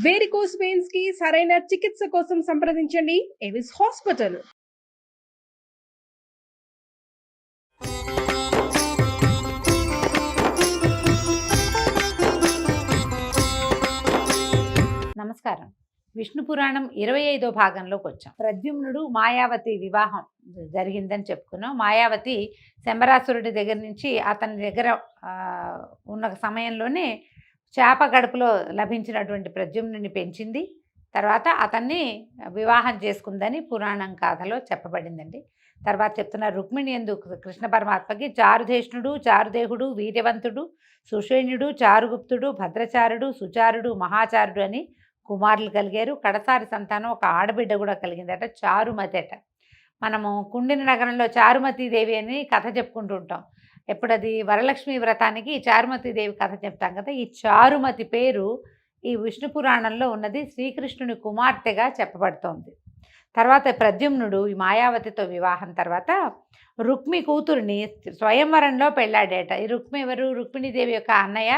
Varicose veins కి సరైన చికిత్స కోసం సంప్రదించండి ఎవిస్ హాస్పిటల్. నమస్కారం. విష్ణు పురాణం 25వ భాగంలోకి వచ్చాం. ప్రద్యుమ్నుడు మాయావతి వివాహం జరిగిందని చెప్పుకున్నాం. మాయావతి శంబరాసురుడి దగ్గర నుంచి అతని దగ్గర ఉన్న సమయంలోనే చేప గడుపులో లభించినటువంటి ప్రద్యుమ్నుని పెంచింది. తర్వాత అతన్ని వివాహం చేసుకుందని పురాణం కథలో చెప్పబడిందండి. తర్వాత చెప్తున్న రుక్మిణి యందు కృష్ణ పరమాత్మకి చారుధేష్ణుడు, చారుదేహుడు, వీర్యవంతుడు, సుషేణ్యుడు, చారుగుప్తుడు, భద్రచారుడు, సుచారుడు, మహాచారుడు అని కుమారులు కలిగారు. కడసారి సంతానం ఒక ఆడబిడ్డ కూడా కలిగిందట, చారుమతి అట. మనము కుండిన నగరంలో చారుమతీదేవి అని కథ చెప్పుకుంటూ ఉంటాం. ఎప్పుడది వరలక్ష్మి వ్రతానికి చారుమతీదేవి కథ చెప్తాం కదా. ఈ చారుమతి పేరు ఈ విష్ణు పురాణంలో ఉన్నది, శ్రీకృష్ణుని కుమార్తెగా చెప్పబడుతోంది. తర్వాత ప్రద్యుమ్నుడు ఈ మాయావతితో వివాహం తర్వాత రుక్మి కూతురిని స్వయంవరంలో పెళ్ళాడేట. ఈ రుక్మి ఎవరు? రుక్మిణీదేవి యొక్క అన్నయ్య,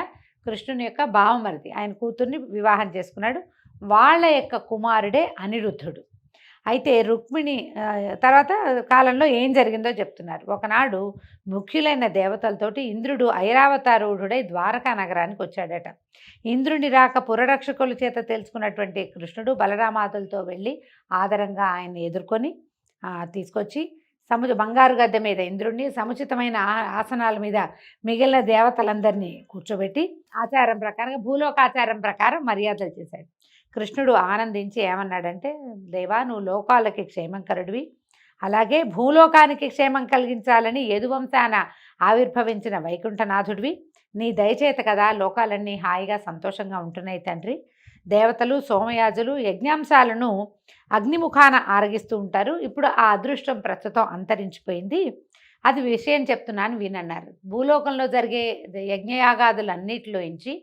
కృష్ణుని యొక్క బావమరిది. ఆయన కూతుర్ని వివాహం చేసుకున్నాడు. వాళ్ళ యొక్క కుమారుడే అనిరుద్ధుడు. అయితే రుక్మిణి తర్వాత కాలంలో ఏం జరిగిందో చెప్తున్నారు. ఒకనాడు ముఖ్యులైన దేవతలతోటి ఇంద్రుడు ఐరావతారూఢుడై ద్వారకా నగరానికి వచ్చాడట. ఇంద్రుని రాక పురరక్షకుల చేత తెలుసుకున్నటువంటి కృష్ణుడు బలరామాదులతో వెళ్ళి ఆదరంగా ఆయన్ని ఎదుర్కొని తీసుకొచ్చి బంగారు గద్దె మీద ఇంద్రుడిని, సముచితమైన ఆసనాల మీద మిగిలిన దేవతలందరినీ కూర్చోబెట్టి ఆచారం ప్రకారంగా, భూలోకాచారం ప్రకారం మర్యాదలు చేశాడు. కృష్ణుడు ఆనందించి ఏమన్నాడంటే, దేవా, నువ్వు లోకాలకి క్షేమంకరుడివి, అలాగే భూలోకానికి క్షేమం కలిగించాలని యదువంశాన ఆవిర్భవించిన వైకుంఠనాథుడివి, నీ దయచేత కదా లోకాలన్నీ హాయిగా సంతోషంగా ఉంటున్నాయి తండ్రి. దేవతలు, సోమయాజులు యజ్ఞాంశాలను అగ్నిముఖాన ఆరగిస్తూ ఉంటారు. ఇప్పుడు ఆ అదృష్టం ప్రస్తుతం అంతరించిపోయింది. అది విషయం చెప్తున్నాను వినన్నారు. భూలోకంలో జరిగే యజ్ఞయాగాదులన్నిటిలోంచి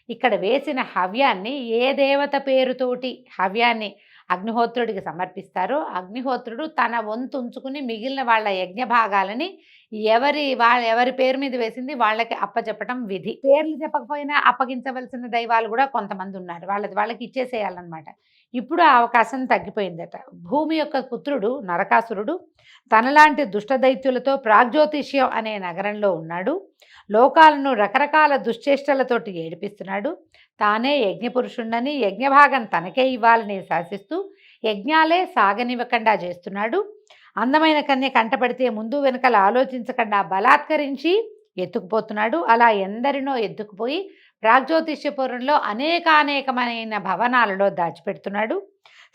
ఇక్కడ వేసిన హవ్యాన్ని ఏ దేవత పేరుతోటి హవ్యాన్ని అగ్నిహోత్రుడికి సమర్పిస్తారో అగ్నిహోత్రుడు తన వంతు ఉంచుకుని మిగిలిన వాళ్ళ యజ్ఞ భాగాలని ఎవరి పేరు మీద వేసింది వాళ్ళకి అప్పచెప్పటం విధి. పేర్లు చెప్పకపోయినా అప్పగించవలసిన దైవాలు కూడా కొంతమంది ఉన్నారు. వాళ్ళకి ఇచ్చేసేయాలన్నమాట. ఇప్పుడు ఆ అవకాశం తగ్గిపోయిందట. భూమి యొక్క పుత్రుడు నరకాసురుడు తనలాంటి దుష్టదైత్యులతో ప్రాగ్జ్యోతిష్యం అనే నగరంలో ఉన్నాడు. లోకాలను రకరకాల దుశ్చేష్టలతోటి ఏడిపిస్తున్నాడు. తానే యజ్ఞపురుషుణ్ణని, యజ్ఞభాగం తనకే ఇవ్వాలని శాసిస్తూ యజ్ఞాలే సాగనివ్వకుండా చేస్తున్నాడు. అందమైన కన్య కంటపడితే ముందు వెనుకలు ఆలోచించకుండా బలాత్కరించి ఎత్తుకుపోతున్నాడు. అలా ఎందరినో ఎత్తుకుపోయి ప్రాగ్జ్యోతిష్యపురంలో అనేకమైన భవనాలలో దాచిపెడుతున్నాడు.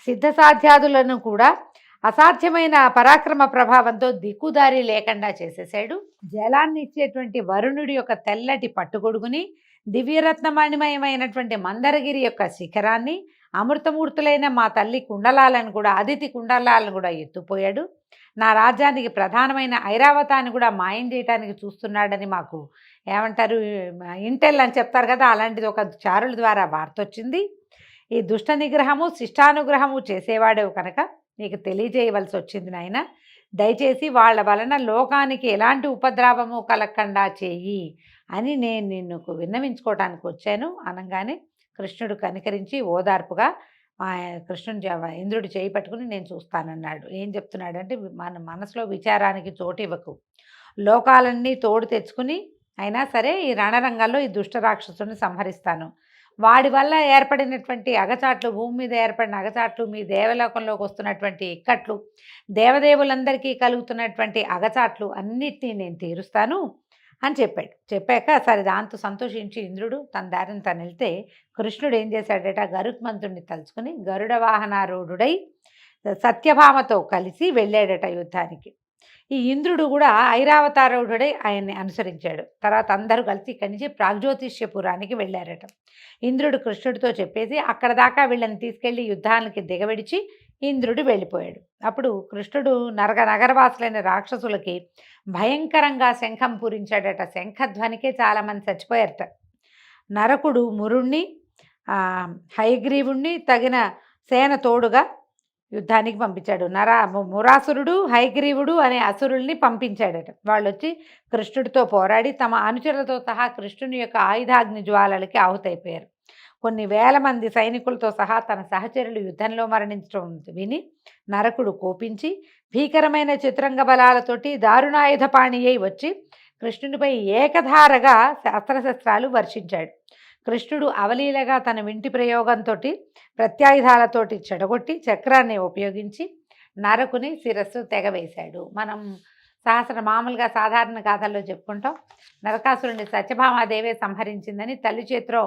సిద్ధసాధ్యాదులను కూడా అసాధ్యమైన పరాక్రమ ప్రభావంతో దిక్కుదారి లేకుండా చేసేసాడు. జలాన్ని ఇచ్చేటువంటి వరుణుడి యొక్క తెల్లటి పట్టుగొడుగుని, దివ్యరత్నమణిమయమైనటువంటి మందరగిరి యొక్క శిఖరాన్ని, అమృతమూర్తులైన మా తల్లి కుండలాలను కూడా, అదితి కుండలాలను కూడా ఎత్తుపోయాడు. నా రాజ్యానికి ప్రధానమైన ఐరావతాన్ని కూడా మాయం చేయడానికి చూస్తున్నాడని మాకు ఏమంటారు, ఇంటెల్ అని చెప్తారు కదా, అలాంటిది ఒక చారుల ద్వారా వార్త వచ్చింది. ఈ దుష్ట నిగ్రహము శిష్టానుగ్రహము చేసేవాడేవు కనుక నీకు తెలియజేయవలసి వచ్చింది నాయన. దయచేసి వాళ్ళ వలన లోకానికి ఎలాంటి ఉపద్రవము కలగకుండా చేయి అని నేను నిన్ను విన్నవించుకోవడానికి వచ్చాను అనగానే కృష్ణుడు కనికరించి ఓదార్పుగా ఇంద్రుడు చేయి పట్టుకుని నేను చూస్తానన్నాడు. ఏం చెప్తున్నాడంటే, మన మనసులో విచారానికి చోటు ఇవ్వకు, లోకాలన్నీ తోడు తెచ్చుకుని అయినా సరే ఈ రణరంగాల్లో ఈ దుష్ట రాక్షసుని సంహరిస్తాను. వాడి వల్ల ఏర్పడినటువంటి అగచాట్లు, భూమి మీద ఏర్పడిన అగచాట్లు, మీ దేవలోకంలోకి వస్తున్నటువంటి ఇక్కట్లు, దేవదేవులందరికీ కలుగుతున్నటువంటి అగచాట్లు అన్నిటినీ నేను తీరుస్తాను అని చెప్పాడు. చెప్పాక సరే దాంతో సంతోషించి ఇంద్రుడు తన దారిని తను వెళ్తే, కృష్ణుడు ఏం చేశాడట, గరుత్మంతుడిని తలుచుకుని గరుడ వాహనారూఢుడై సత్యభామతో కలిసి వెళ్ళాడట యుద్ధానికి. ఈ ఇంద్రుడు కూడా ఐరావతారూఢుడై ఆయన్ని అనుసరించాడు. తర్వాత అందరూ కలిసి ఇక్కడి నుంచి ప్రాగ్జ్యోతిష్యపురానికి వెళ్ళారట. ఇంద్రుడు కృష్ణుడితో చెప్పేసి అక్కడ దాకా వీళ్ళని తీసుకెళ్లి యుద్ధానికి దిగవిడిచి ఇంద్రుడు వెళ్ళిపోయాడు. అప్పుడు కృష్ణుడు నగరవాసులైన రాక్షసులకి భయంకరంగా శంఖం పూరించాడట. శంఖధ్వనికే చాలామంది చచ్చిపోయారట. నరకుడు మురుణ్ణి, హయగ్రీవుణ్ణి తగిన సేన తోడుగా యుద్ధానికి పంపించాడు. మురాసురుడు, హయగ్రీవుడు అనే అసురుల్ని పంపించాడట. వాళ్ళు వచ్చి కృష్ణుడితో పోరాడి తమ అనుచరులతో సహా కృష్ణుని యొక్క ఆయుధాగ్ని జ్వాలలకి ఆహుతైపోయారు. కొన్ని వేల మంది సైనికులతో సహా తన సహచరులు యుద్ధంలో మరణించడం విని నరకుడు కోపించి భీకరమైన చతురంగ బలాలతోటి దారుణాయుధపాణి అయి వచ్చి కృష్ణునిపై ఏకధారగా శస్త్రశస్త్రాలు వర్షించాడు. కృష్ణుడు అవలీలగా తన వింటి ప్రయోగంతో ప్రత్యాయుధాలతోటి చెడగొట్టి చక్రాన్ని ఉపయోగించి నరకుని శిరస్సు తెగవేశాడు. మనం మామూలుగా సాధారణ గాథల్లో చెప్పుకుంటాం. నరకాసురుని సత్యభామాదేవి సంహరించిందని, తల్లి చేతిలో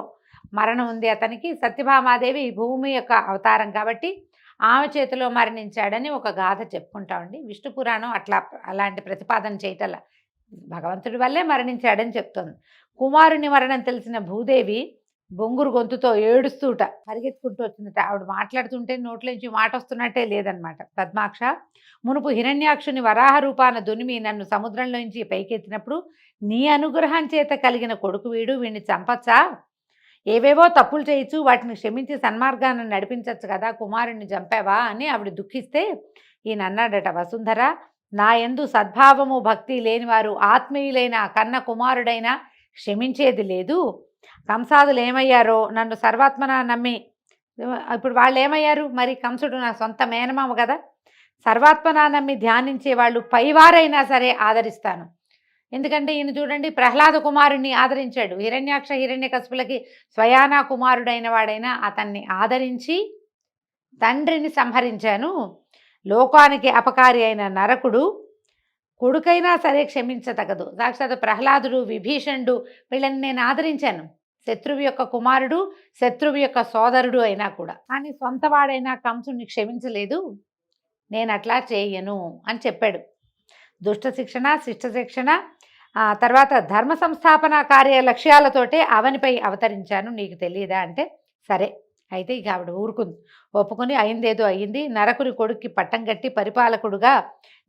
మరణం ఉంది అతనికి. సత్యభామాదేవి భూమి యొక్క అవతారం కాబట్టి ఆమె చేతిలో మరణించాడని ఒక గాథ చెప్పుకుంటామండి. విష్ణు పురాణం అలాంటి ప్రతిపాదన చేయటల్లా, భగవంతుడి వల్లే మరణించాడని చెప్తోంది. కుమారుని మరణం తెలిసిన భూదేవి బొంగురు గొంతుతో ఏడుస్తూట పరిగెత్తుకుంటూ వచ్చిందట. ఆవిడ మాట్లాడుతుంటే నోట్లోంచి మాట వస్తున్నట్టే లేదనమాట. పద్మాక్ష, మునుపు హిరణ్యాక్షుని వరాహ రూపాన దునిమి నన్ను సముద్రంలోంచి పైకెత్తినప్పుడు నీ అనుగ్రహం చేత కలిగిన కొడుకు వీడిని చంపచ్చా? ఏవేవో తప్పులు చేయొచ్చు, వాటిని క్షమించి సన్మార్గాన్ని నడిపించచ్చు కదా, కుమారుణ్ణి చంపావా అని ఆవిడ దుఃఖిస్తే ఈయన అన్నాడట, వసుంధర, నా యందు సద్భావము భక్తి లేనివారు ఆత్మీయులైన కన్న కుమారుడైనా క్షమించేది లేదు. కంసాదులు ఏమయ్యారో నన్ను సర్వాత్మన నమ్మి, ఇప్పుడు వాళ్ళు ఏమయ్యారు మరి? కంసుడు నా సొంత మేనమామ కదా. సర్వాత్మన నమ్మి ధ్యానించే వాళ్ళు పైవారైనా సరే ఆదరిస్తాను. ఎందుకంటే ఈయన చూడండి, ప్రహ్లాద కుమారుణ్ణి ఆదరించాడు. హిరణ్యాక్ష హిరణ్యకశిపులకి స్వయానా కుమారుడైన వాడైనా అతన్ని ఆదరించి తండ్రిని సంహరించాను. లోకానికి అపకారి అయిన నరకుడు కొడుకైనా సరే క్షమించతగదు. సాక్షాత్ ప్రహ్లాదుడు, విభీషణుడు, వీళ్ళని నేను ఆదరించాను. శత్రువు యొక్క కుమారుడు, శత్రువు యొక్క సోదరుడు అయినా కూడా. కానీ సొంతవాడైనా కంసుని క్షమించలేదు, నేను అట్లా చేయను అని చెప్పాడు. దుష్ట శిక్షణ, శిష్ట శిక్షణ, తర్వాత ధర్మ సంస్థాపన కార్య లక్ష్యాలతోటే అవనిపై అవతరించాను, నీకు తెలియదా అంటే, సరే అయితే ఇక ఆవిడ ఊరుకుంది, ఒప్పుకొని అయిందేదో అయ్యింది. నరకుని కొడుక్కి పట్టం కట్టి పరిపాలకుడుగా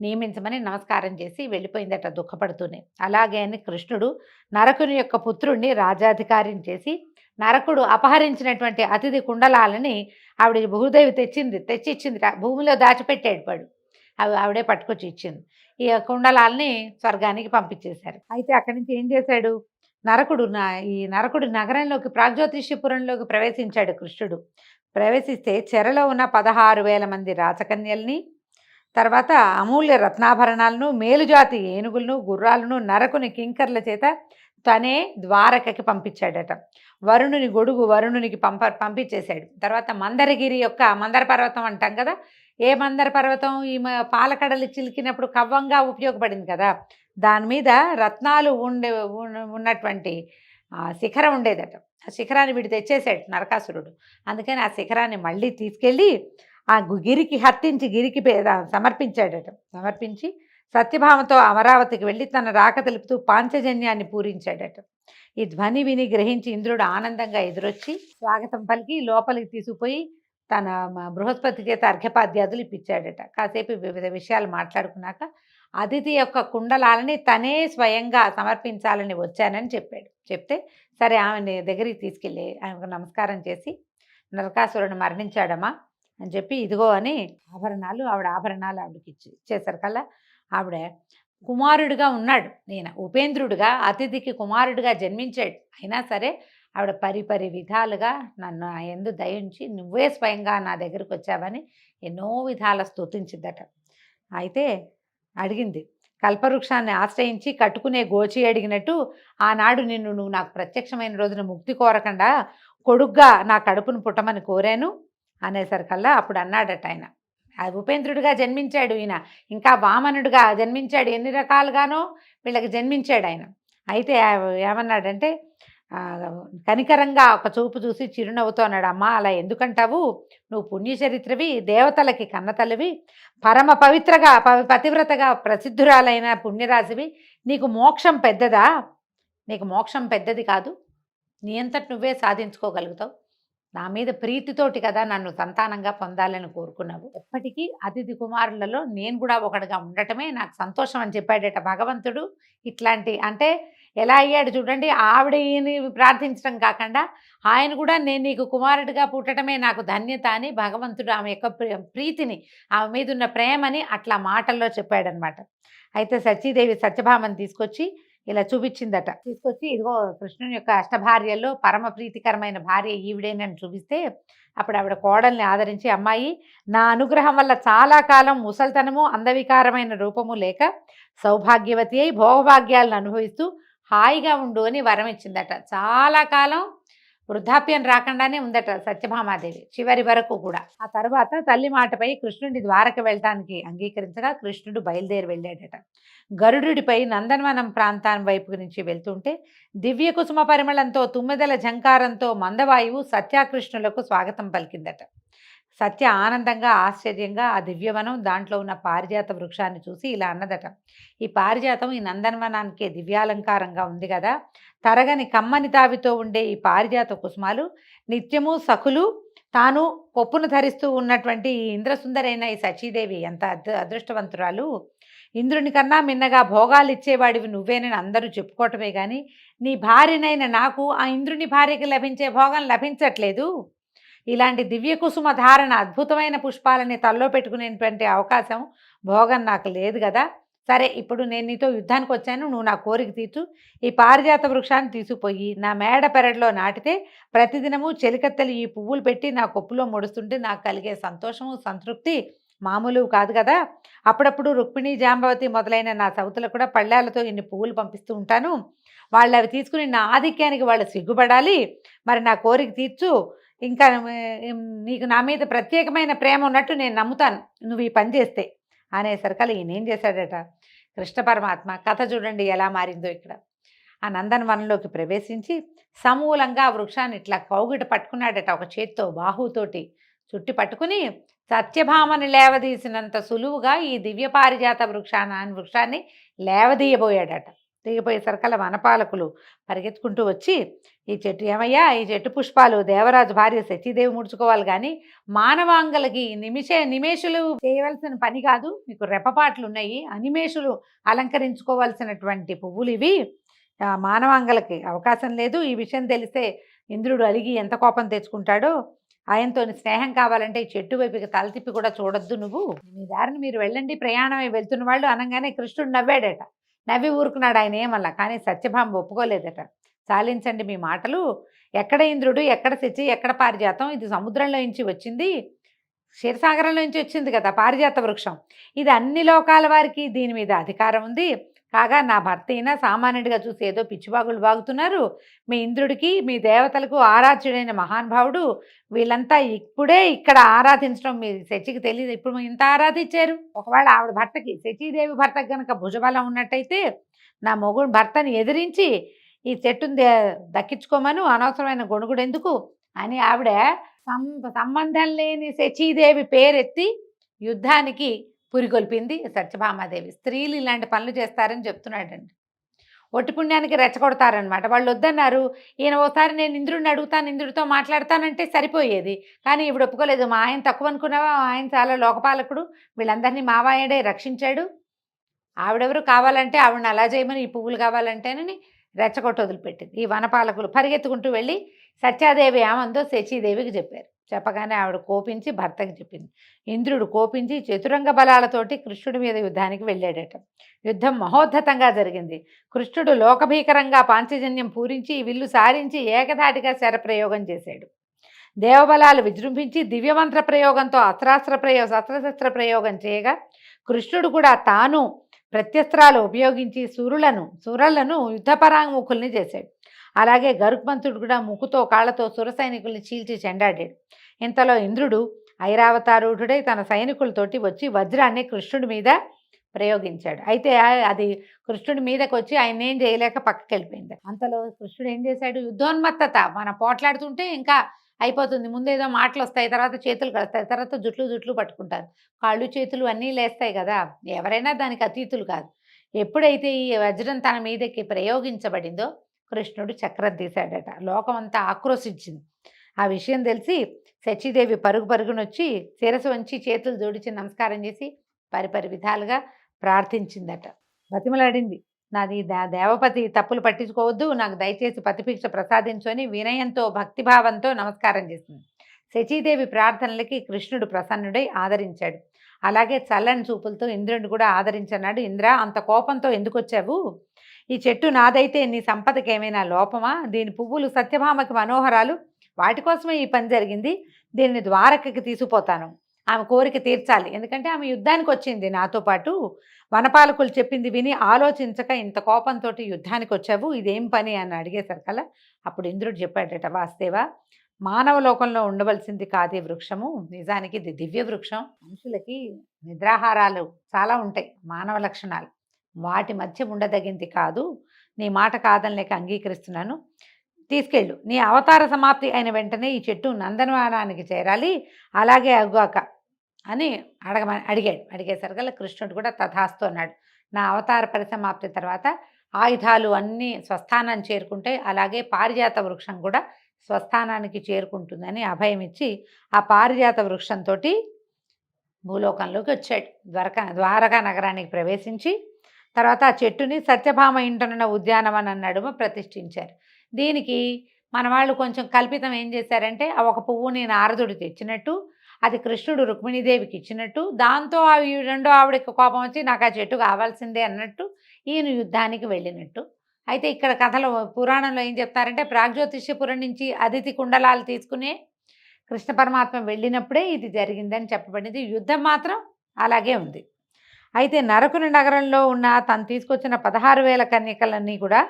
నియమించమని నమస్కారం చేసి వెళ్ళిపోయిందట దుఃఖపడుతూనే. అలాగే అని కృష్ణుడు నరకుని యొక్క పుత్రుణ్ణి రాజాధికారిని చేసి నరకుడు అపహరించినటువంటి అతిథి కుండలాలని ఆవిడ భూదేవి తెచ్చిచ్చింది. భూమిలో దాచిపెట్టాడు వాడు, అవి ఆవిడే పట్టుకొచ్చి ఇచ్చింది. ఈ కుండలాల్ని స్వర్గానికి పంపించేశారు. అయితే అక్కడి నుంచి ఏం చేశాడు నరకుడు? ఈ నరకుడు నగరంలోకి, ప్రాగ్జ్యోతిష్యపురంలోకి ప్రవేశించాడు కృష్ణుడు. ప్రవేశిస్తే చెరలో ఉన్న 16,000 మంది రాచకన్యల్ని, తర్వాత అమూల్య రత్నాభరణాలను, మేలుజాతి ఏనుగులను, గుర్రాలను నరకుని కింకర్ల చేత తనే ద్వారకకి పంపించాడట. వరుణుని గొడుగు వరుణునికి పంపించేశాడు. తర్వాత మందరగిరి యొక్క, మందర పర్వతం అంటాం కదా, ఏ మందర పర్వతం? ఈ పాలకడలు చిలికినప్పుడు కవ్వంగా ఉపయోగపడింది కదా, దాని మీద రత్నాలు ఉన్నటువంటి శిఖరం ఉండేదట. ఆ శిఖరాన్ని వీడు తెచ్చేసాడు నరకాసురుడు. అందుకని ఆ శిఖరాన్ని మళ్ళీ తీసుకెళ్ళి ఆ గిరికి హత్తించి గిరికి సమర్పించాడట. సమర్పించి సత్యభామతో అమరావతికి వెళ్ళి తన రాక తెలుపుతూ పాంచజన్యాన్ని పూరించాడట. ఈ ధ్వని విని గ్రహించి ఇంద్రుడు ఆనందంగా ఎదురొచ్చి స్వాగతం పలికి లోపలికి తీసుకుపోయి తన బృహస్పతి చేత అర్ఘ్యపాద్యాదులు ఇప్పించాడట. కాసేపు వివిధ విషయాలు మాట్లాడుకున్నాక అతిథి యొక్క కుండలాలని తనే స్వయంగా సమర్పించాలని వచ్చానని చెప్పాడు. చెప్తే సరే ఆమె దగ్గరికి తీసుకెళ్ళి ఆమెకు నమస్కారం చేసి, నరకాసురుడు మరణించాడమ్మా అని చెప్పి ఇదిగో అని ఆభరణాలు ఆవిడకి ఇచ్చేసరి కల్లా ఆవిడ కుమారుడిగా ఉన్నాడు. నేను ఉపేంద్రుడిగా అతిథికి కుమారుడిగా జన్మించాడు. అయినా సరే ఆవిడ పరిపరి విధాలుగా నన్ను ఎందు దయించి నువ్వే స్వయంగా నా దగ్గరికి వచ్చావని ఎన్నో విధాల స్తుతించిందట. అయితే అడిగింది, కల్పవృక్షాన్ని ఆశ్రయించి కట్టుకునే గోచి అడిగినట్టు ఆనాడు నువ్వు నాకు ప్రత్యక్షమైన రోజున ముక్తి కోరకుండా కొడుగ్గా నా కడుపును పుట్టమని కోరాను అనేసరికల్లా అప్పుడు అన్నాడట ఆయన, ఉపేంద్రుడిగా జన్మించాడు ఈయన, ఇంకా వామనుడిగా జన్మించాడు, ఎన్ని రకాలుగానో వీళ్ళకి జన్మించాడు ఆయన. అయితే ఏమన్నాడంటే, కనికరంగా ఒక చూపు చూసి చిరునవ్వుతో అన్నాడు, అమ్మా అలా ఎందుకంటావు, నువ్వు పుణ్యచరిత్రవి, దేవతలకి కన్నతల్లివి, పరమ పతివ్రతగా ప్రసిద్ధురాలైన పుణ్యరాశివి, నీకు మోక్షం పెద్దదా? నీకు మోక్షం పెద్దది కాదు, నీ అంతటి నువ్వే సాధించుకోగలుగుతావు. నా మీద ప్రీతితోటి కదా నన్ను సంతానంగా పొందాలని కోరుకున్నావు. ఎప్పటికీ అతిథి కుమారులలో నేను కూడా ఒకటిగా ఉండటమే నాకు సంతోషం అని చెప్పాడట భగవంతుడు. ఇట్లాంటి అంటే ఎలా అయ్యాడు చూడండి, ఆవిడని ప్రార్థించడం కాకుండా ఆయన కూడా నేను నీకు కుమారుడిగా పుట్టడమే నాకు ధన్యత అని భగవంతుడు ఆమె యొక్క ప్రీతిని, ఆమె మీద ఉన్న ప్రేమని అట్లా మాటల్లో చెప్పాడనమాట. అయితే సతీదేవి సత్యభామని తీసుకొచ్చి ఇలా చూపించిందట. తీసుకొచ్చి ఇదిగో కృష్ణుని యొక్క అష్టభార్యల్లో పరమ ప్రీతికరమైన భార్య ఈవిడేనని చూపిస్తే అప్పుడు ఆవిడ కోడల్ని ఆదరించి, అమ్మాయి నా అనుగ్రహం వల్ల చాలా కాలం ముసల్తనము అందవికారమైన రూపము లేక సౌభాగ్యవతి అయి భోగభాగ్యాలను అనుభవిస్తూ హాయిగా ఉండు అని వరం ఇచ్చిందట. చాలా కాలం వృద్ధాప్యం రాకుండానే ఉందట సత్యభామాదేవి చివరి వరకు కూడా. ఆ తర్వాత తల్లి మాటపై కృష్ణుడి ద్వారక వెళ్ళటానికి అంగీకరించగా కృష్ణుడు బయలుదేరి వెళ్ళాడట. గరుడుపై నందనవనం ప్రాంతం వైపు నుంచి వెళ్తుంటే దివ్య కుసుమ పరిమళంతో తుమ్మెదల ఝంకారంతో మందవాయువు సత్యాకృష్ణులకు స్వాగతం పలికిందట. సత్య ఆనందంగా ఆశ్చర్యంగా ఆ దివ్యవనం దాంట్లో ఉన్న పారిజాత వృక్షాన్ని చూసి ఇలా అన్నదట, ఈ పారిజాతం ఈ నందనవనానికే దివ్యాలంకారంగా ఉంది కదా, తరగని కమ్మని తావితో ఉండే ఈ పారిజాత కుసుమాలు నిత్యము సఖులు తాను కొప్పును ధరిస్తూ ఉన్నటువంటి ఈ ఇంద్రసుందరైన ఈ సచీదేవి ఎంత అదృష్టవంతురాలు, ఇంద్రుని కన్నా మిన్నగా భోగాలు ఇచ్చేవాడివి నువ్వేనని అందరూ చెప్పుకోవటమే కానీ నీ భార్యనైన నాకు ఆ ఇంద్రుని భార్యకి లభించే భోగం లభించట్లేదు. ఇలాంటి దివ్య కుసుమ ధారణ అద్భుతమైన పుష్పాలని తల్లో పెట్టుకునేటువంటి అవకాశం భోగం నాకు లేదు కదా. సరే, ఇప్పుడు నేను నీతో యుద్ధానికి వచ్చాను, నువ్వు నా కోరిక తీర్చు. ఈ పారిజాత వృక్షాన్ని తీసుకుపోయి నా మేడ పెరట్లో నాటితే ప్రతిదినము చెలికత్తెలు ఈ పువ్వులు పెట్టి నా కొప్పులో ముడుస్తుంటే నాకు కలిగే సంతోషము సంతృప్తి మామూలు కాదు కదా. అప్పుడప్పుడు రుక్మిణి జాంబవతి మొదలైన నా సౌతులకు కూడా పళ్ళాలతో ఇన్ని పువ్వులు పంపిస్తూ ఉంటాను. వాళ్ళు అవి తీసుకుని నా ఆధిక్యానికి వాళ్ళు సిగ్గుపడాలి. మరి నా కోరిక తీర్చు. ఇంకా నీకు నా మీద ప్రత్యేకమైన ప్రేమ ఉన్నట్టు నేను నమ్ముతాను నువ్వు ఈ పని చేస్తే అనేసరికల్ ఈయన ఏం చేశాడట, కృష్ణ పరమాత్మ కథ చూడండి ఎలా మారిందో. ఇక్కడ ఆ నందనవనంలోకి ప్రవేశించి సమూలంగా ఆ వృక్షాన్ని ఇట్లా కౌగిట పట్టుకున్నాడట. ఒక చేత్తో బాహుతోటి చుట్టి పట్టుకుని సత్యభామని లేవదీసినంత సులువుగా ఈ దివ్య పారిజాత వృక్షాన్ని లేవదీయబోయాడట. దిగిపోయేసరికల్లా వనపాలకులు పరిగెత్తుకుంటూ వచ్చి, ఈ చెట్టు ఏమయ్యా, ఈ చెట్టు పుష్పాలు దేవరాజు భార్య సతీదేవి ముడుచుకోవాలి కానీ మానవాంగలకి నిమేషులు చేయవలసిన పని కాదు, మీకు రెప్పపాట్లు ఉన్నాయి, అనిమేషులు అలంకరించుకోవాల్సినటువంటి పువ్వులు ఇవి, మానవాంగలకి అవకాశం లేదు. ఈ విషయం తెలిస్తే ఇంద్రుడు అలిగి ఎంత కోపం తెచ్చుకుంటాడో. ఆయనతో స్నేహం కావాలంటే ఈ చెట్టు వైపుకి తల తిప్పి కూడా చూడొద్దు, నువ్వు మీ దారిని మీరు వెళ్ళండి, ప్రయాణమై వెళ్తున్న వాళ్ళు అనగానే కృష్ణుడు నవ్వాడట. నవ్వి ఊరుకున్నాడు ఆయన ఏమల్లా. కానీ సత్యభామ ఒప్పుకోలేదట. చాలించండి మీ మాటలు, ఎక్కడ ఇంద్రుడు, ఎక్కడ శచి, ఎక్కడ పారిజాతం, ఇది సముద్రంలో నుంచి వచ్చింది, క్షీరసాగరంలో నుంచి వచ్చింది కదా పారిజాత వృక్షం, ఇది అన్ని లోకాల వారికి దీని మీద అధికారం ఉంది. కాగా నా భర్త అయినా సామాన్యుడిగా చూసి ఏదో పిచ్చిబాగులు బాగుతున్నారు. మీ ఇంద్రుడికి మీ దేవతలకు ఆరాధ్యుడైన మహానుభావుడు, వీళ్ళంతా ఇప్పుడే ఇక్కడ ఆరాధించడం మీ శచికి తెలియదు, ఇప్పుడు ఇంత ఆరాధించారు. ఒకవేళ ఆవిడ భర్తకి శచీదేవి భర్తకు కనుక భుజబలం ఉన్నట్టయితే నా మొగుడు భర్తని ఎదిరించి ఈ చెట్టుని దక్కించుకోమను, అనవసరమైన గొణుగుడు ఎందుకు అని ఆవిడ సంబంధం లేని శచీదేవి పేరెత్తి యుద్ధానికి పురికొల్పింది సత్యభామాదేవి. స్త్రీలు ఇలాంటి పనులు చేస్తారని చెప్తున్నాడండి. ఒట్టి పుణ్యానికి రెచ్చగొడతారనమాట. వాళ్ళు వద్దన్నారు. ఈయన ఓసారి నేను ఇంద్రుడిని అడుగుతాను, ఇంద్రుడితో మాట్లాడతానంటే సరిపోయేది. కానీ ఇప్పుడు ఒప్పుకోలేదు. మా ఆయన తక్కువ అనుకున్నావా, ఆయన చాలా లోకపాలకుడు, వీళ్ళందరినీ మావాయడే రక్షించాడు, ఆవిడెవరు కావాలంటే ఆవిడని అలా చేయమని, ఈ పువ్వులు కావాలంటేనని రెచ్చగొట్టు వదిలిపెట్టింది. ఈ వనపాలకులు పరిగెత్తుకుంటూ వెళ్ళి సత్యాదేవి ఏమందో శచీదేవికి చెప్పారు. చెప్పగానే ఆవిడ కోపించి భర్తకి చెప్పింది. ఇంద్రుడు కోపించి చతురంగ బలాలతోటి కృష్ణుడి మీద యుద్ధానికి వెళ్ళాడట. యుద్ధం మహోద్ధతంగా జరిగింది. కృష్ణుడు లోకభీకరంగా పాంచజన్యం పూరించి విల్లు సారించి ఏకధాటిగా శరప్రయోగం చేశాడు. దేవబలాలు విజృంభించి దివ్యమంత్ర ప్రయోగంతో శస్త్రశస్త్ర ప్రయోగం చేయగా కృష్ణుడు కూడా తాను ప్రత్యస్త్రాలు ఉపయోగించి సురలను యుద్ధపరాంగుముఖుల్ని చేశాడు. అలాగే గరుత్మంతుడు కూడా ముక్కుతో కాళ్లతో సుర సైనికుల్ని చీల్చి చెండాడాడు. ఇంతలో ఇంద్రుడు ఐరావతారూఢుడై తన సైనికులతోటి వచ్చి వజ్రాన్ని కృష్ణుడి మీద ప్రయోగించాడు. అయితే అది కృష్ణుడి మీదకి వచ్చి ఆయన ఏం చేయలేక పక్కకి వెళ్ళిపోయింది. అంతలో కృష్ణుడు ఏం చేశాడు, యుద్ధోన్మత్తత, మన పోట్లాడుతుంటే ఇంకా అయిపోతుంది, ముందేదో మాటలు వస్తాయి, తర్వాత చేతులు కలుస్తాయి, తర్వాత జుట్లు పట్టుకుంటారు, కాళ్ళు చేతులు అన్నీ లేస్తాయి కదా, ఎవరైనా దానికి అతీతులు కాదు. ఎప్పుడైతే ఈ వజ్రం తన మీదకి ప్రయోగించబడిందో కృష్ణుడు చక్రం తీశాడట. లోకమంతా ఆక్రోశించింది. ఆ విషయం తెలిసి శచీదేవి పరుగునొచ్చి శిరసు వంచి చేతులు జోడించి నమస్కారం చేసి పరిపరి విధాలుగా ప్రార్థించిందట. బతిమలాడింది, నాది దేవపతి తప్పులు పట్టించుకోవద్దు, నాకు దయచేసి పతిభిక్ష ప్రసాదించు అని వినయంతో భక్తిభావంతో నమస్కారం చేసింది. శచీదేవి ప్రార్థనలకి కృష్ణుడు ప్రసన్నుడై ఆదరించాడు. అలాగే చల్లని చూపులతో ఇంద్రుడిని కూడా ఆదరించన్నాడు. ఇంద్ర, అంత కోపంతో ఎందుకు వచ్చావు? ఈ చెట్టు నాదైతే నీ సంపదకి ఏమైనా లోపమా? దీని పువ్వులు సత్యభామకి మనోహరాలు, వాటి కోసమే ఈ పని జరిగింది. దీన్ని ద్వారకకి తీసుకుపోతాను, ఆమె కోరిక తీర్చాలి. ఎందుకంటే ఆమె యుద్ధానికి వచ్చింది నాతో పాటు. వనపాలకులు చెప్పింది విని ఆలోచించక ఇంత కోపంతో యుద్ధానికి వచ్చావు, ఇదేం పని అని అడిగేసరికల్లా అప్పుడు ఇంద్రుడు చెప్పాడట, వాస్తేవా, మానవ లోకంలో ఉండవలసింది కాదు ఈ వృక్షము, నిజానికి ఇది దివ్య వృక్షం. మనుషులకి నిద్రాహారాలు చాలా ఉంటాయి, మానవ లక్షణాలు, వాటి మధ్య ఉండదగింది కాదు. నీ మాట కాదని లేక అంగీకరిస్తున్నాను, తీసుకెళ్ళు. నీ అవతార సమాప్తి అయిన వెంటనే ఈ చెట్టు నందనవనానికి చేరాలి, అలాగే అగ్గాక అని అడిగేసరికల్లా కృష్ణుడు కూడా తథాస్తు అన్నాడు. నా అవతార పరిసమాప్తి తర్వాత ఆయుధాలు అన్నీ స్వస్థానాన్ని చేరుకుంటాయి, అలాగే పారిజాత వృక్షం కూడా స్వస్థానానికి చేరుకుంటుందని అభయం ఇచ్చి ఆ పారిజాత వృక్షంతో భూలోకంలోకి వచ్చాడు. ద్వారకా నగరానికి ప్రవేశించి తర్వాత ఆ చెట్టుని సత్యభామ ఇంటనున్న ఉద్యానవనం నడుమ ప్రతిష్ఠించారు. దీనికి మన వాళ్ళు కొంచెం కల్పితం ఏం చేశారంటే, ఆ ఒక పువ్వుని నారదుడు తెచ్చినట్టు, అది కృష్ణుడు రుక్మిణీదేవికి ఇచ్చినట్టు, దాంతో రెండో ఆవిడకి కోపం వచ్చి నాకు ఆ చెట్టు కావాల్సిందే అన్నట్టు ఈయన యుద్ధానికి వెళ్ళినట్టు. అయితే ఇక్కడ కథలో పురాణంలో ఏం చెప్తారంటే, ప్రాగ్జ్యోతిష్యపురం నుంచి అదితి కుండలాలు తీసుకునే కృష్ణ పరమాత్మ వెళ్ళినప్పుడే ఇది జరిగిందని చెప్పబడింది. యుద్ధం మాత్రం అలాగే ఉంది. అయితే నరకుని నగరంలో ఉన్న తను తీసుకొచ్చిన 16,000 కన్యకలన్నీ కూడా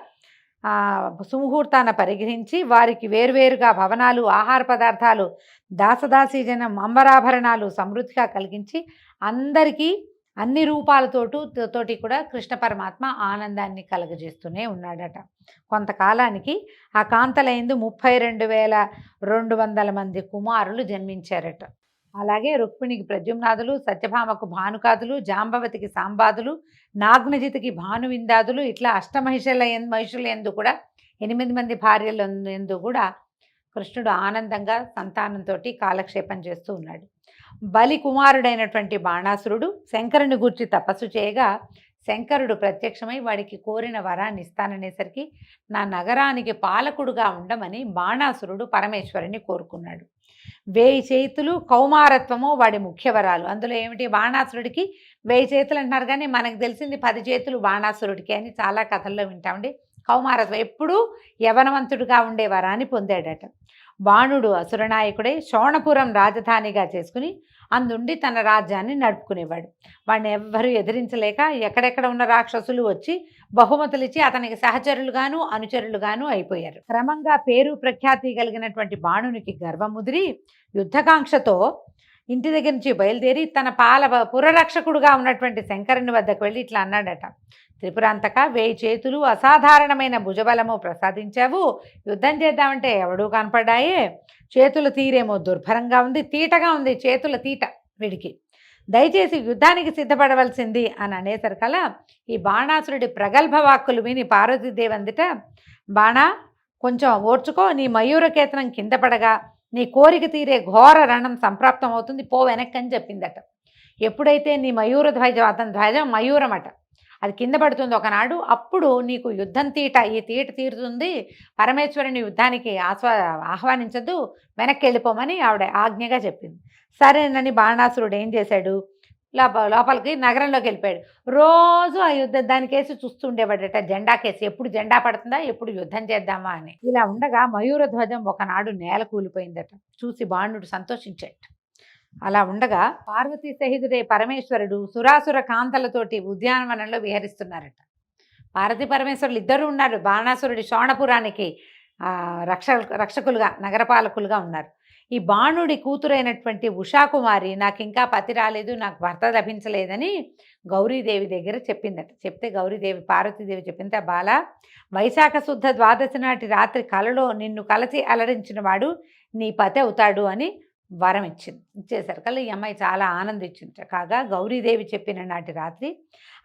సుముహూర్తాన పరిగ్రహించి వారికి వేరువేరుగా భవనాలు, ఆహార పదార్థాలు, దాసదాసీజనం, అంబరాభరణాలు సమృద్ధిగా కలిగించి అందరికీ అన్ని రూపాలతోటి కూడా కృష్ణ పరమాత్మ ఆనందాన్ని కలగజేస్తూనే ఉన్నాడట. కొంతకాలానికి ఆ కాంతలైందు 32,200 మంది కుమారులు జన్మించారట. అలాగే రుక్మిణికి ప్రద్యుమ్నాదులు, సత్యభామకు భానుకాదులు, జాంబవతికి సాంబాదులు, నాగ్నజితికి భానువిందాదులు, ఇట్లా మహిషుల యందు కూడా 8 మంది భార్యల యందు కూడా కృష్ణుడు ఆనందంగా సంతానంతో కాలక్షేపం చేస్తూ ఉన్నాడు. బలి కుమారుడైనటువంటి బాణాసురుడు శంకరుని గూర్చి తపస్సు చేయగా శంకరుడు ప్రత్యక్షమై వాడికి కోరిన వరాన్ని ఇస్తాననేసరికి నా నగరానికి పాలకుడుగా ఉండమని బాణాసురుడు పరమేశ్వరుని కోరుకున్నాడు. 1000 చేతులు కౌమారత్వము వాడి ముఖ్య వరాలు. అందులో ఏమిటి, బాణాసురుడికి 1000 చేతులు అంటున్నారు, కానీ మనకు తెలిసింది 10 చేతులు బాణాసురుడికి అని చాలా కథల్లో వింటామండి. కౌమారత్వం ఎప్పుడూ యవనవంతుడిగా ఉండే వరాన్ని పొందాడట. బాణుడు అసురనాయకుడై శోణపురం రాజధానిగా చేసుకుని అందుండి తన రాజ్యాన్ని నడుపుకునేవాడు. వాడిని ఎవ్వరూ ఎదిరించలేక ఎక్కడెక్కడ ఉన్న రాక్షసులు వచ్చి బహుమతులు ఇచ్చి అతనికి సహచరులుగాను అనుచరులుగాను అయిపోయారు. క్రమంగా పేరు ప్రఖ్యాతి కలిగినటువంటి బాణునికి గర్వముదిరి యుద్ధకాంక్షతో ఇంటి దగ్గర నుంచి బయలుదేరి తన పురరక్షకుడుగా ఉన్నటువంటి శంకరుని వద్దకు వెళ్ళి ఇట్లా అన్నాడట, త్రిపురాంతక 1000 చేతులు అసాధారణమైన భుజబలము ప్రసాదించావు, యుద్ధం చేద్దామంటే ఎవడూ కనపడ్డాయే, చేతుల తీరేమో దుర్భరంగా ఉంది, తీటగా ఉంది చేతుల తీట వీడికి, దయచేసి యుద్ధానికి సిద్ధపడవలసింది అని అనేసరికల్లా ఈ బాణాసురుడి ప్రగల్భ వాక్కులు విని పార్వతీదేవి అందుట, బాణా కొంచెం ఓర్చుకో, నీ మయూరకేతనం కింద పడగా నీ కోరిక తీరే ఘోర రణం సంప్రాప్తం అవుతుంది, పో వెనక్కి అని చెప్పిందట. ఎప్పుడైతే నీ మయూర ధ్వజం, అతని ధ్వజం మయూరమట, అది కింద పడుతుంది ఒకనాడు, అప్పుడు నీకు యుద్ధం ఈ తీట తీరుతుంది, పరమేశ్వరుని యుద్ధానికి ఆహ్వానించద్దు, వెనక్కి వెళ్ళిపోమని ఆవిడ ఆజ్ఞగా చెప్పింది. సరేనని బాణాసురుడు ఏం చేశాడు, లోపలికి నగరంలోకి వెళ్ళిపోయాడు. రోజు ఆ దానికేసి చూస్తుండేవాడట, జెండా కేసి, ఎప్పుడు జెండా పడుతుందా, ఎప్పుడు యుద్ధం చేద్దామా అని. ఇలా ఉండగా మయూర ధ్వజం ఒకనాడు నేల కూలిపోయిందట. చూసి బాణుడు సంతోషించాడు. అలా ఉండగా పార్వతీ సహితుడే పరమేశ్వరుడు సురాసుర కాంతలతోటి ఉద్యానవనంలో విహరిస్తున్నారట. పార్వతీ పరమేశ్వరులు ఇద్దరు ఉన్నారు. బాణాసురుడి శోణపురానికి రక్షకులుగా, నగరపాలకులుగా ఉన్నారు. ఈ బాణుడి కూతురైనటువంటి ఉషాకుమారి నాకు ఇంకా పతి రాలేదు, నాకు భర్త లభించలేదని గౌరీదేవి దగ్గర చెప్పిందట. చెప్తే గౌరీదేవి పార్వతీదేవి చెప్పింది, బాల, వైశాఖ శుద్ధ ద్వాదశి నాటి రాత్రి కలలో నిన్ను కలసి అలరించిన వాడు నీ పతి అవుతాడు అని వరం ఇచ్చేసరికల్లా ఈ అమ్మాయి చాలా ఆనందించింది. కాగా గౌరీదేవి చెప్పిన నాటి రాత్రి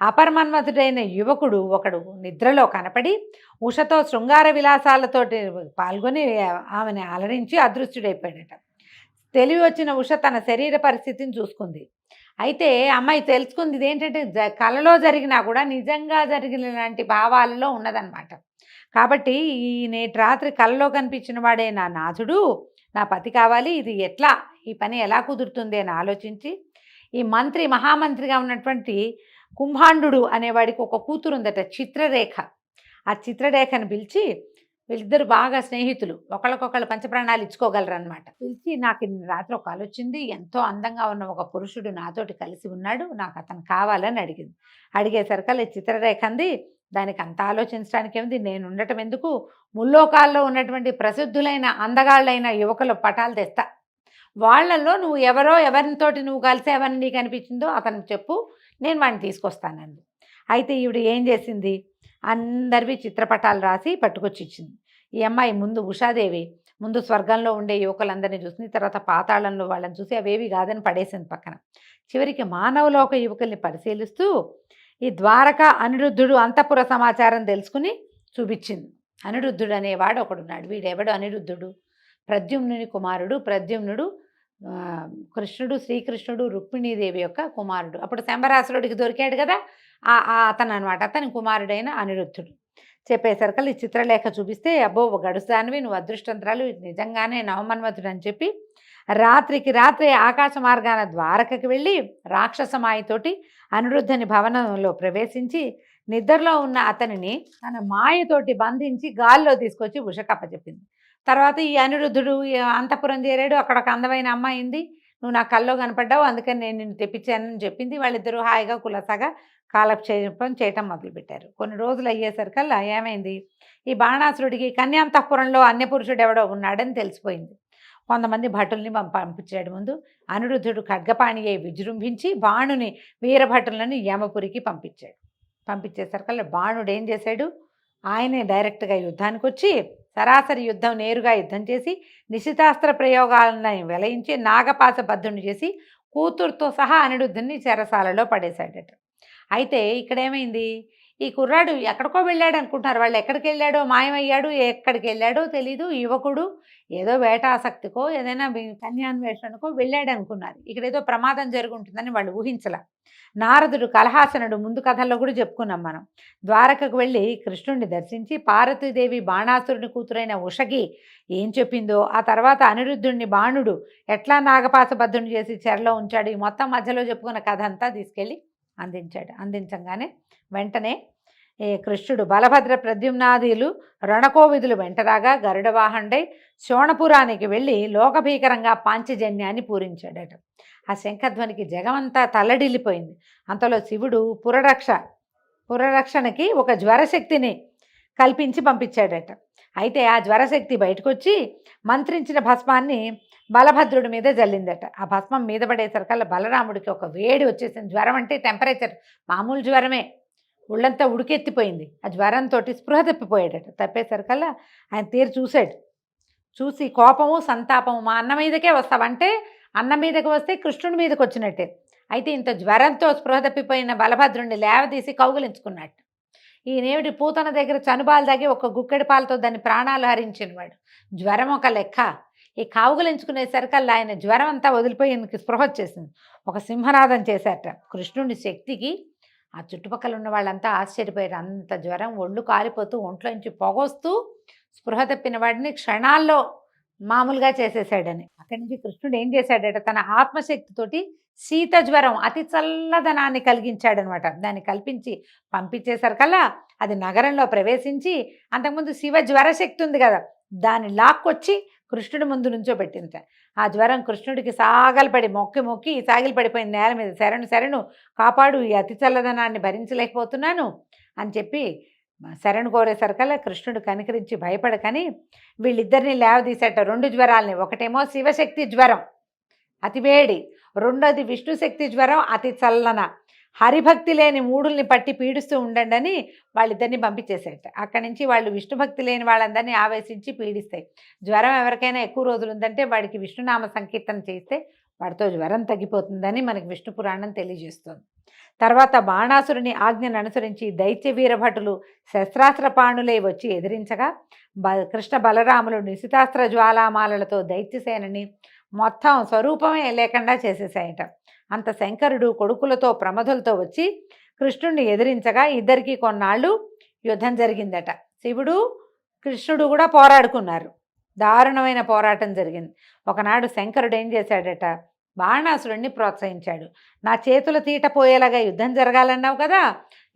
అపరమన్మతుడైన యువకుడు ఒకడు నిద్రలో కనపడి ఉషతో శృంగార విలాసాలతో పాల్గొని ఆమెను అలరించి అదృష్టుడైపోయాడట. తెలివి వచ్చిన ఉష తన శరీర పరిస్థితిని చూసుకుంది. అయితే అమ్మాయి తెలుసుకుంది ఇదేంటంటే కలలో జరిగినా కూడా నిజంగా జరిగిన లాంటి భావాలలో ఉన్నదన్నమాట. కాబట్టి ఈ నేటి రాత్రి కలలో కనిపించిన వాడే నా నాథుడు, నా పతి కావాలి, ఇది ఎట్లా, ఈ పని ఎలా కుదురుతుంది అని ఆలోచించి ఈ మహామంత్రిగా ఉన్నటువంటి కుంభాండు అనేవాడికి ఒక కూతురు ఉందట, చిత్రరేఖ. ఆ చిత్రలేఖను పిలిచి, వీళ్ళిద్దరు బాగా స్నేహితులు, ఒకళ్ళకొకళ్ళు పంచప్రాణాలు ఇచ్చుకోగలరు అనమాట. పిలిచి, నాకు నిన్న రాత్రి ఒక కల వచ్చింది, ఎంతో అందంగా ఉన్న ఒక పురుషుడు నాతోటి కలిసి ఉన్నాడు, నాకు అతను కావాలని అడిగింది. అడిగేసరికల్లా ఈ చిత్రరేఖ అంది, దానికి అంత ఆలోచించడానికి ఏమిటి, నేను ఉండటం ఎందుకు, ముల్లోకాల్లో ఉన్నటువంటి ప్రసిద్ధులైన అందగాళ్ళైన యువకుల పటాలు తెస్తా, వాళ్ళల్లో నువ్వు ఎవరితోటి నువ్వు కలిసేవని నీకు అనిపించిందో అతనికి చెప్పు, నేను వాడిని తీసుకొస్తానండి. అయితే ఈవిడ ఏం చేసింది, అందరివి చిత్రపటాలు రాసి పట్టుకొచ్చి ఇచ్చింది. ఈ అమ్మాయి ముందు ఉషాదేవి ముందు స్వర్గంలో ఉండే యువకులందరినీ చూసింది, తర్వాత పాతాళంలో వాళ్ళని చూసి అవేవి కాదని పడేసింది పక్కన. చివరికి మానవలోక యువకుల్ని పరిశీలిస్తూ ఈ ద్వారక అనిరుద్ధుడు అంతఃపుర సమాచారం తెలుసుకుని చూపించింది. అనిరుద్ధుడు అనేవాడు ఒకడున్నాడు. వీడెవడు అనిరుద్ధుడు, ప్రద్యుమ్నుని కుమారుడు. ప్రద్యుమ్నుడు కృష్ణుడు, శ్రీకృష్ణుడు రుక్మిణీదేవి యొక్క కుమారుడు. అప్పుడు శంబరాసురుడికి దొరికాడు కదా, అతను అనమాట, అతని కుమారుడైన అనిరుద్ధుడు. చెప్పేసరికి ఈ చిత్రలేఖ చూపిస్తే, అబ్బో గడుస్తానివి, నువ్వు అదృష్టంతరాలు, నిజంగానే నవమన్మథుడు అని చెప్పి రాత్రికి రాత్రి ఆకాశ మార్గాన ద్వారకకి వెళ్ళి రాక్షసమాయితోటి అనిరుద్ధని భవనంలో ప్రవేశించి నిద్రలో ఉన్న అతనిని తన మాయతోటి బంధించి గాల్లో తీసుకొచ్చి ఉషకప్పచెప్పింది. తర్వాత ఈ అనిరుద్ధుడు అంతఃపురం చేరాడు. అక్కడ ఒక అందమైన అమ్మాయి ఉంది, నువ్వు నా కల్లో కనపడ్డావు, అందుకని నేను నిన్ను తెప్పించానని చెప్పింది. వాళ్ళిద్దరూ హాయిగా కులసగా కాలక్షేపం చేయటం మొదలుపెట్టారు. కొన్ని రోజులు అయ్యేసరికల్లా ఏమైంది, ఈ బాణాసురుడికి కన్యాంతఃపురంలో అన్యపురుషుడు ఎవడో ఉన్నాడని తెలిసిపోయింది. కొంతమంది భటుల్ని పంపించాడు. ముందు అనిరుద్ధుడు ఖడ్గపాణి అయి విజృంభించి బాణుని వీరభటులను యమపురికి పంపించేసరికల్లా బాణుడు ఏం చేశాడు, ఆయనే డైరెక్ట్గా యుద్ధానికి వచ్చి సరాసరి యుద్ధం నేరుగా యుద్ధం చేసి నిశితాస్త్ర ప్రయోగాలను వెలయించి నాగపాశ బద్ధుని చేసి కూతురుతో సహా అనిరుద్ధుని చెరసాలలో పడేశాడట. అయితే ఇక్కడేమైంది, ఈ కుర్రాడు ఎక్కడికో వెళ్ళాడు అనుకుంటున్నారు వాళ్ళు. ఎక్కడికి వెళ్ళాడో, మాయమయ్యాడు, ఎక్కడికి వెళ్ళాడో తెలీదు. యువకుడు ఏదో వేటాసక్తికో ఏదైనా కన్యాన్వేషణకో వెళ్ళాడు అనుకున్నారు. ఇక్కడ ఏదో ప్రమాదం జరుగుంటుందని వాళ్ళు ఊహించల. నారదుడు కలహాసనుడు ముందు కథల్లో కూడా చెప్పుకున్నాం మనం. ద్వారకకు వెళ్ళి కృష్ణుడిని దర్శించి పార్వతీదేవి బాణాసురుని కూతురైన ఉషకి ఏం చెప్పిందో, ఆ తర్వాత అనిరుద్ధుడిని బాణుడు ఎట్లా నాగపాశబద్ధుని చేసి చెరలో ఉంచాడు, ఈ మొత్తం మధ్యలో చెప్పుకున్న కథ అంతా తీసుకెళ్ళి అందించాడు. అందించగానే వెంటనే కృష్ణుడు బలభద్ర ప్రద్యుమ్నాదులు రణకోవిదులు వెంటరాగా గరుడవాహండై శోణపురానికి వెళ్ళి లోకభీకరంగా పాంచజన్యాన్ని పూరించాడట. ఆ శంఖధ్వనికి జగమంతా తల్లడిల్లిపోయింది. అంతలో శివుడు పురరక్షణకి ఒక జ్వరశక్తిని కల్పించి పంపించాడట. అయితే ఆ జ్వరశక్తి బయటకు వచ్చి మంత్రించిన భస్మాన్ని బలభద్రుడి మీద జల్లిందట. ఆ భస్మం మీద పడేసరికల్లా బలరాముడికి ఒక వేడి వచ్చేసింది. జ్వరం అంటే టెంపరేచర్ మామూలు జ్వరమే, ఒళ్ళంతా ఉడికెత్తిపోయింది. ఆ జ్వరంతో స్పృహ తప్పిపోయాడట. తప్పేసరికల్లా ఆయన తీరు చూశాడు. చూసి కోపము సంతాపము, మా అన్న మీదకే వస్తావంటే అన్నం మీదకి వస్తే కృష్ణుడి మీదకి వచ్చినట్టే. అయితే ఇంత జ్వరంతో స్పృహ తప్పిపోయిన బలభద్రుడిని లేవదీసి కౌగులించుకున్నట్టు. ఈయనేమిటి పూతన దగ్గర చనుబాలు దాగి ఒక గుక్కెడి పాలతో దాని ప్రాణాలు హరించినవాడు. జ్వరం ఒక లెక్క, ఈ కావుగులించుకునేసరికల్లా ఆయన జ్వరం అంతా వదిలిపోయి ఈయనకి స్పృహ వచ్చేసింది. ఒక సింహనాదం చేశారట. కృష్ణుడి శక్తికి ఆ చుట్టుపక్కల ఉన్న వాళ్ళంతా ఆశ్చర్యపోయారు. అంత జ్వరం, ఒళ్ళు కాలిపోతూ ఒంట్లోంచి పొగొస్తూ స్పృహ తప్పిన వాడిని క్షణాల్లో మామూలుగా చేసేసాడని. అక్కడి నుంచి కృష్ణుడు ఏం చేశాడట, తన ఆత్మశక్తితోటి శీత జ్వరం అతి చల్లదనాన్ని కలిగించాడనమాట. దాన్ని కల్పించి పంపించేసరికల్లా అది నగరంలో ప్రవేశించి, అంతకుముందు శివ జ్వరశక్తి ఉంది కదా, దాన్ని లాక్కొచ్చి కృష్ణుడి ముందు నుంచో పెట్టింది. ఆ జ్వరం కృష్ణుడికి సాగలపడి మొక్కి సాగిలపడిపోయింది నేల మీద. శరణు కాపాడు, ఈ అతి చల్లదనాన్ని భరించలేకపోతున్నాను అని చెప్పి శరణు కోరేసరికల్లా కృష్ణుడు కనికరించి భయపడకని వీళ్ళిద్దరిని లేవదీసేట. 2 జ్వరాలని, ఒకటేమో శివశక్తి జ్వరం అతి వేడి, రెండోది విష్ణుశక్తి జ్వరం అతి చల్లన. హరిభక్తి లేని మూడుల్ని పట్టి పీడిస్తూ ఉండండి అని వాళ్ళిద్దరిని పంపించేసేట. అక్కడి నుంచి వాళ్ళు విష్ణుభక్తి లేని వాళ్ళందరినీ ఆవేశించి పీడిస్తాయి. జ్వరం ఎవరికైనా ఎక్కువ రోజులు ఉందంటే వాడికి విష్ణునామ సంకీర్తన చేస్తే వాడితో జ్వరం తగ్గిపోతుందని మనకి విష్ణు పురాణం తెలియజేస్తుంది. తర్వాత బాణాసురుని ఆజ్ఞను అనుసరించి దైత్య వీరభటులు శస్త్రాస్త్రపాణులై వచ్చి ఎదిరించగా కృష్ణ బలరాములు నిశితాస్త్ర జ్వాలామాలలతో దైత్యసేనని మొత్తం స్వరూపమే లేకుండా చేసేసాయట. అంత శంకరుడు కొడుకులతో ప్రమధులతో వచ్చి కృష్ణుడిని ఎదిరించగా ఇద్దరికి కొన్నాళ్ళు యుద్ధం జరిగిందట. శివుడు కృష్ణుడు కూడా పోరాడుకున్నారు. దారుణమైన పోరాటం జరిగింది. ఒకనాడు శంకరుడు ఏం చేశాడట, బాణాసురుడిని ప్రోత్సహించాడు. నా చేతుల తీట పోయేలాగా యుద్ధం జరగాలన్నావు కదా,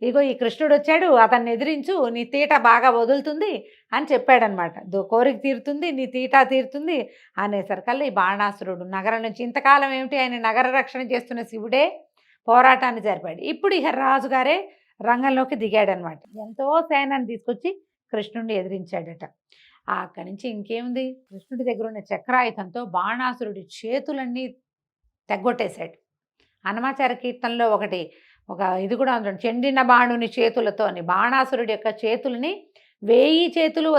ఇగో ఈ కృష్ణుడు వచ్చాడు, అతన్ని ఎదిరించు, నీ తీట బాగా వదులుతుంది అని చెప్పాడనమాట. కోరిక తీరుతుంది, నీ తీట తీరుతుంది అనేసరికల్లా ఈ బాణాసురుడు నగరం నుంచి, ఇంతకాలం ఏమిటి ఆయన నగర రక్షణ చేస్తున్న శివుడే పోరాటాన్ని జరిపాడు. ఇప్పుడు ఇక రాజుగారే రంగంలోకి దిగాడనమాట. ఎంతో సేనాన్ని తీసుకొచ్చి కృష్ణుడిని ఎదిరించాడట. అక్కడి నుంచి ఇంకేముంది, కృష్ణుడి దగ్గర ఉన్న చక్రాయుధంతో బాణాసురుడి చేతులన్నీ తెగ్గొట్టేశాడు. హనుమాచార కీర్తనలో ఒక ఇది కూడా ఉంది, చెండిన బాణుని చేతులతో అని. బాణాసురుడి యొక్క చేతులని 1000 చేతులు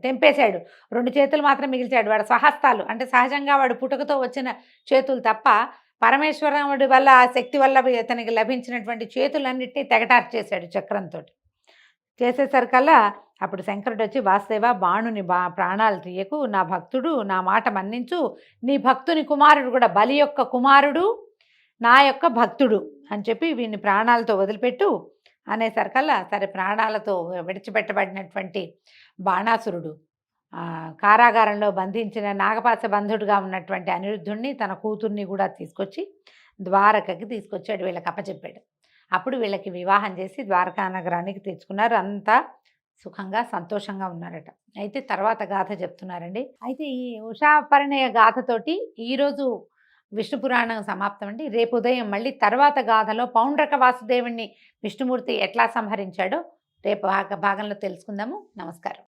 తెంపేశాడు, 2 చేతులు మాత్రం మిగిల్చాడు. వాడు స్వహస్తాలు అంటే సహజంగా వాడు పుట్టుకతో వచ్చిన చేతులు తప్ప పరమేశ్వరుడి వల్ల ఆ శక్తి వల్ల అతనికి లభించినటువంటి చేతులన్నిటినీ తెగటార్చేశాడు చక్రంతో. చేసేసరికల్లా అప్పుడు శంకరుడు వచ్చి, వాసుదేవ బాణుని ప్రాణాలు తీయకు, నా భక్తుడు, నా మాట మన్నించు, నీ భక్తుని కుమారుడు కూడా, బలి యొక్క కుమారుడు నా యొక్క భక్తుడు అని చెప్పి వీడిని ప్రాణాలతో వదిలిపెట్టు అనేసరికల్లా సరే ప్రాణాలతో విడిచిపెట్టబడినటువంటి బాణాసురుడు కారాగారంలో బంధించిన నాగపాశ బంధుడుగా ఉన్నటువంటి అనిరుద్ధుడిని, తన కూతుర్ని కూడా తీసుకొచ్చి ద్వారకకి తీసుకొచ్చాడు, వీళ్ళకి అప్పచెప్పాడు. అప్పుడు వీళ్ళకి వివాహం చేసి ద్వారకా నగరానికి తెచ్చుకున్నారు. అంతా సుఖంగా సంతోషంగా ఉన్నారట. అయితే తర్వాత గాథ చెప్తున్నారండి. అయితే ఈ ఉషాపరిణయ గాథతోటి ఈరోజు విష్ణు పురాణం సమాప్తం అండి. రేపు ఉదయం మళ్ళీ తర్వాత గాథలో పౌండ్రక వాసుదేవుణ్ణి విష్ణుమూర్తి ఎట్లా సంహరించాడో రేపు భాగంలో తెలుసుకుందాము. నమస్కారం.